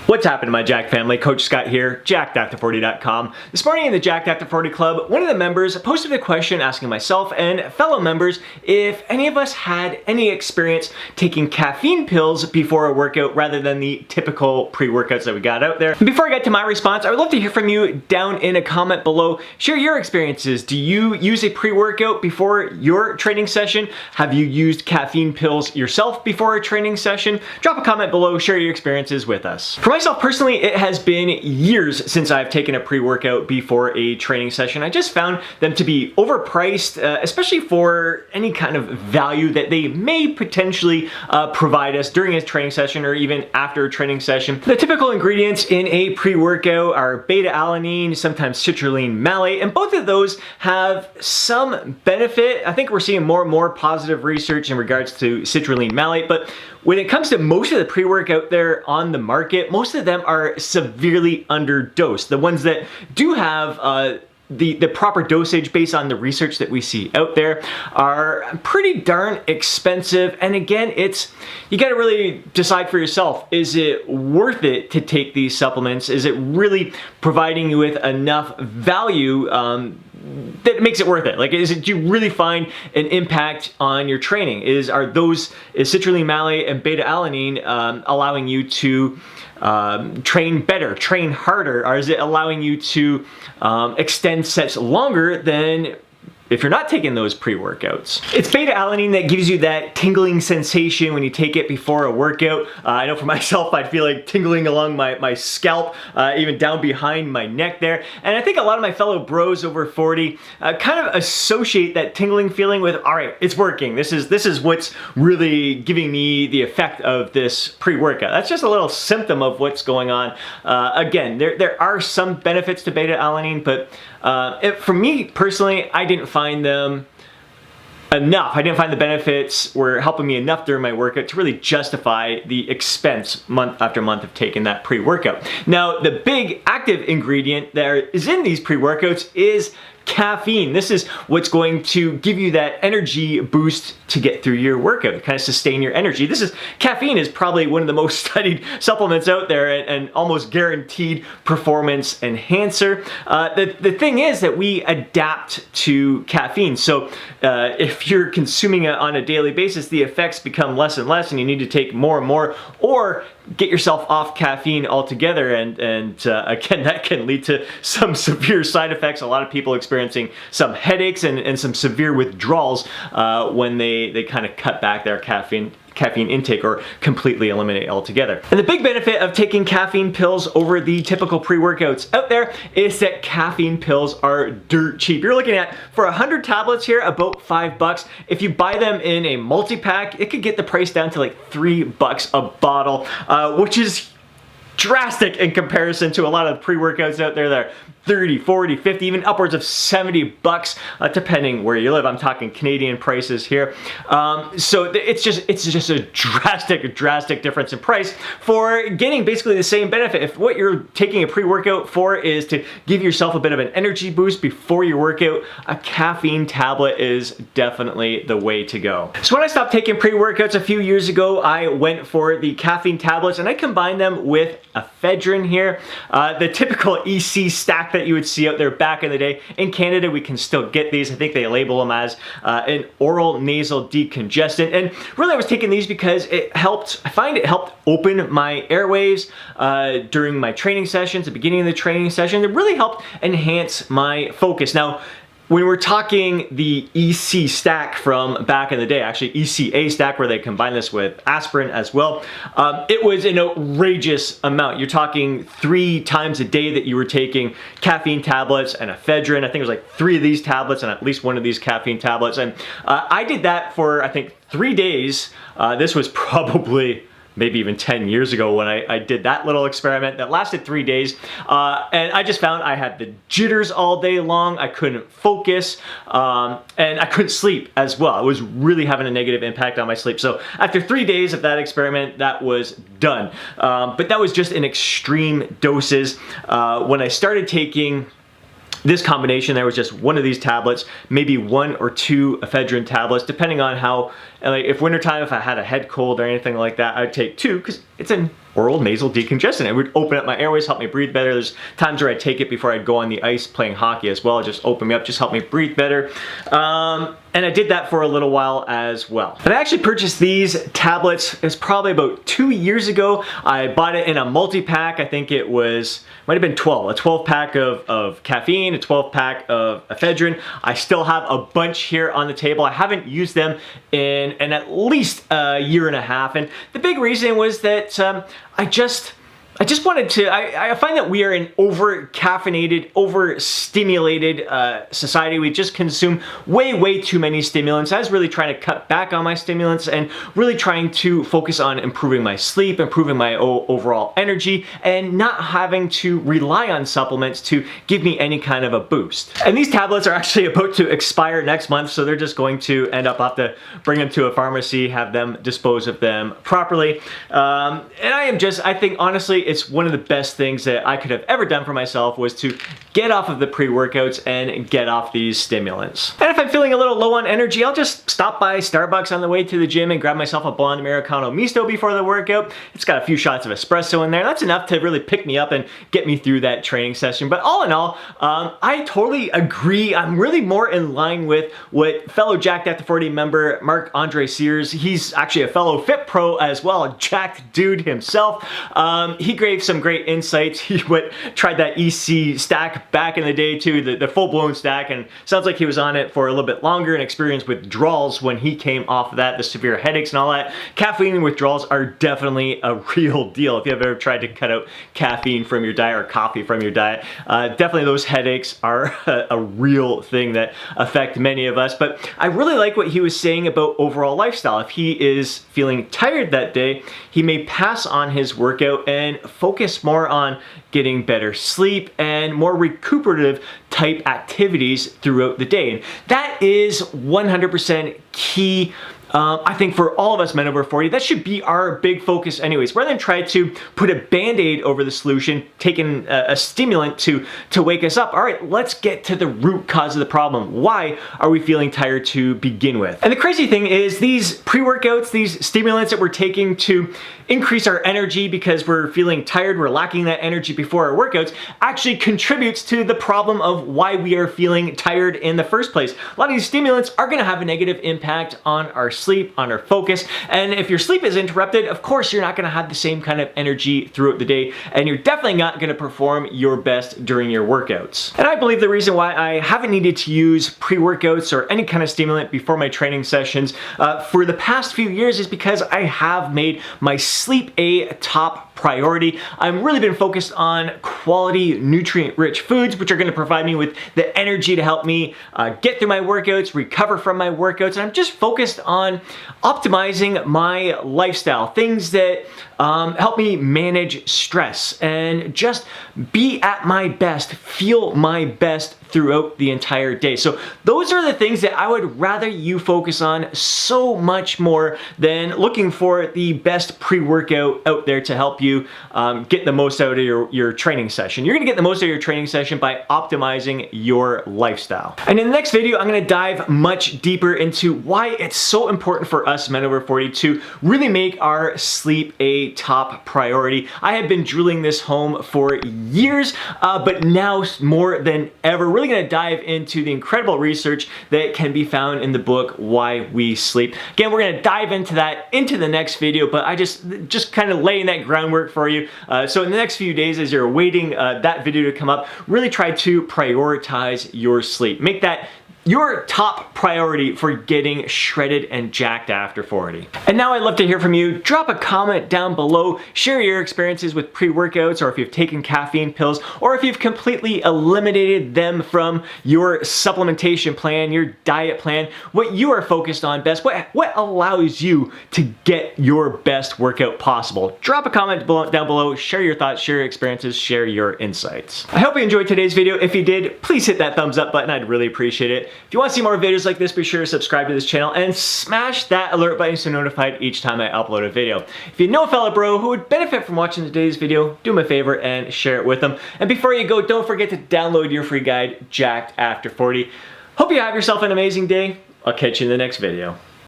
What's happening, my Jack family? Coach Scott here, jacked40.com. This morning in the Jacked After 40 Club, one of the members posted a question asking myself and fellow members if any of us had any experience taking caffeine pills before a workout rather than the typical pre-workouts that we got out there. And before I get to my response, I would love to hear from you down in a comment below. Share your experiences. Do you use a pre-workout before your training session? Have you used caffeine pills yourself before a training session? Drop a comment below, share your experiences with us. For myself personally, it has been years since I've taken a pre-workout before a training session. I just found them to be overpriced, especially for any kind of value that they may potentially provide us during a training session or even after a training session. The typical ingredients in a pre-workout are beta-alanine, sometimes citrulline malate, and both of those have some benefit. I think we're seeing more and more positive research in regards to citrulline malate, but when it comes to most of the pre-workout there on the market, most of them are severely underdosed. The ones that do have the proper dosage based on the research that we see out there are pretty darn expensive. And again, you gotta really decide for yourself, is it worth it to take these supplements? Is it really providing you with enough value that makes it worth it? Like, do you really find an impact on your training? Is citrulline malate and beta-alanine allowing you to train better, train harder, or is it allowing you to extend sets longer than if you're not taking those pre-workouts? It's beta-alanine that gives you that tingling sensation when you take it before a workout. I know for myself, I'd feel like tingling along my scalp, even down behind my neck there. And I think a lot of my fellow bros over 40 kind of associate that tingling feeling with, all right, it's working. This is what's really giving me the effect of this pre-workout. That's just a little symptom of what's going on. Again, there are some benefits to beta-alanine, but for me personally, I didn't find them enough. I didn't find the benefits were helping me enough during my workout to really justify the expense month after month of taking that pre-workout. Now, the big active ingredient that is in these pre-workouts is caffeine. This is what's going to give you that energy boost to get through your workout, to kind of sustain your energy. Caffeine is probably one of the most studied supplements out there and almost guaranteed performance enhancer. The thing is that we adapt to caffeine. So if you're consuming it on a daily basis, the effects become less and less and you need to take more and more, or get yourself off caffeine altogether, and again, that can lead to some severe side effects. A lot of people experiencing some headaches and some severe withdrawals when they kind of cut back their caffeine intake or completely eliminate altogether. And the big benefit of taking caffeine pills over the typical pre-workouts out there is that caffeine pills are dirt cheap. You're looking at, for 100 tablets here, about $5. If you buy them in a multi-pack, it could get the price down to like $3 a bottle, which is drastic in comparison to a lot of pre-workouts out there that are 30, 40, 50, even upwards of $70, depending where you live. I'm talking Canadian prices here. So it's just a drastic difference in price for getting basically the same benefit. If what you're taking a pre-workout for is to give yourself a bit of an energy boost before your workout, a caffeine tablet is definitely the way to go. So when I stopped taking pre-workouts a few years ago, I went for the caffeine tablets and I combined them with ephedrine here. The typical EC stack that you would see out there back in the day. In Canada, we can still get these. I think they label them as an oral nasal decongestant. And really, I was taking these because I find it helped open my airways during my training sessions, the beginning of the training session. It really helped enhance my focus. Now, when we're talking the EC stack from back in the day, actually ECA stack, where they combine this with aspirin as well, it was an outrageous amount. You're talking 3 times a day that you were taking caffeine tablets and ephedrine. I think it was like 3 of these tablets and at least 1 of these caffeine tablets. And I did that for, I think, 3 days. This was probably maybe even 10 years ago when I did that little experiment that lasted 3 days. And I just found I had the jitters all day long. I couldn't focus and I couldn't sleep as well. It was really having a negative impact on my sleep. So after 3 days of that experiment, that was done. But that was just in extreme doses. When I started taking this combination, there was just 1 of these tablets, maybe 1 or 2 ephedrine tablets, depending on how, like if wintertime, if I had a head cold or anything like that, I'd take 2 because it's a oral nasal decongestant. It would open up my airways, help me breathe better. There's times where I'd take it before I'd go on the ice playing hockey as well. Just open me up, just help me breathe better. And I did that for a little while as well. But I actually purchased these tablets, it's probably about 2 years ago. I bought it in a multi-pack. I think it was, might have been 12. A 12 pack of caffeine, a 12 pack of ephedrine. I still have a bunch here on the table. I haven't used them in at least a year and a half. And the big reason was that I just wanted to, I find that we are an over-caffeinated, over-stimulated society. We just consume way too many stimulants. I was really trying to cut back on my stimulants and really trying to focus on improving my sleep, improving my overall energy, and not having to rely on supplements to give me any kind of a boost. And these tablets are actually about to expire next month, so they're just going to end up, I'll have to bring them to a pharmacy, have them dispose of them properly. And I think honestly, it's one of the best things that I could have ever done for myself was to get off of the pre-workouts and get off these stimulants. And if I'm feeling a little low on energy, I'll just stop by Starbucks on the way to the gym and grab myself a blonde Americano misto before the workout. It's got a few shots of espresso in there. That's enough to really pick me up and get me through that training session. But all in all, I totally agree. I'm really more in line with what fellow Jacked After 40 member Marc-Andre Sears, he's actually a fellow Fit Pro as well, a jacked dude himself. He gave some great insights. He tried that EC stack back in the day too, the full-blown stack, and sounds like he was on it for a little bit longer and experienced withdrawals when he came off of that, the severe headaches and all that. Caffeine withdrawals are definitely a real deal. If you've ever tried to cut out caffeine from your diet or coffee from your diet, definitely those headaches are a real thing that affect many of us. But I really like what he was saying about overall lifestyle. If he is feeling tired that day, he may pass on his workout and focus more on getting better sleep and more recuperative type activities throughout the day. And that is 100% key. I think for all of us men over 40, that should be our big focus anyways. Rather than try to put a band-aid over the solution, taking a stimulant to wake us up, all right, let's get to the root cause of the problem. Why are we feeling tired to begin with? And the crazy thing is these pre-workouts, these stimulants that we're taking to increase our energy because we're feeling tired, we're lacking that energy before our workouts, actually contributes to the problem of why we are feeling tired in the first place. A lot of these stimulants are gonna have a negative impact on our sleep, on our focus, and if your sleep is interrupted, of course you're not gonna have the same kind of energy throughout the day, and you're definitely not gonna perform your best during your workouts. And I believe the reason why I haven't needed to use pre-workouts or any kind of stimulant before my training sessions for the past few years is because I have made my sleep a top priority. I've really been focused on quality, nutrient-rich foods, which are gonna provide me with the energy to help me get through my workouts, recover from my workouts, and I'm just focused on optimizing my lifestyle, things that help me manage stress and just be at my best, feel my best throughout the entire day. So those are the things that I would rather you focus on so much more than looking for the best pre-workout out there to help you get the most out of your training session. You're gonna get the most out of your training session by optimizing your lifestyle. And in the next video, I'm gonna dive much deeper into why it's so important for us men over 40 to really make our sleep a top priority. I have been drilling this home for years, but now more than ever, really gonna dive into the incredible research that can be found in the book, Why We Sleep. Again, we're gonna dive into that into the next video, but I just kind of laying that groundwork for you. So in the next few days, as you're awaiting that video to come up, really try to prioritize your sleep. Make that your top priority for getting shredded and jacked after 40. And now I'd love to hear from you. Drop a comment down below, share your experiences with pre-workouts, or if you've taken caffeine pills, or if you've completely eliminated them from your supplementation plan, your diet plan, what you are focused on best, what allows you to get your best workout possible. Drop a comment down below, share your thoughts, share your experiences, share your insights. I hope you enjoyed today's video. If you did, please hit that thumbs up button. I'd really appreciate it. If you want to see more videos like this, be sure to subscribe to this channel and smash that alert button so you're notified each time I upload a video. If you know a fellow bro who would benefit from watching today's video, do me a favor and share it with them. And before you go, don't forget to download your free guide, Jacked After 40. Hope you have yourself an amazing day. I'll catch you in the next video.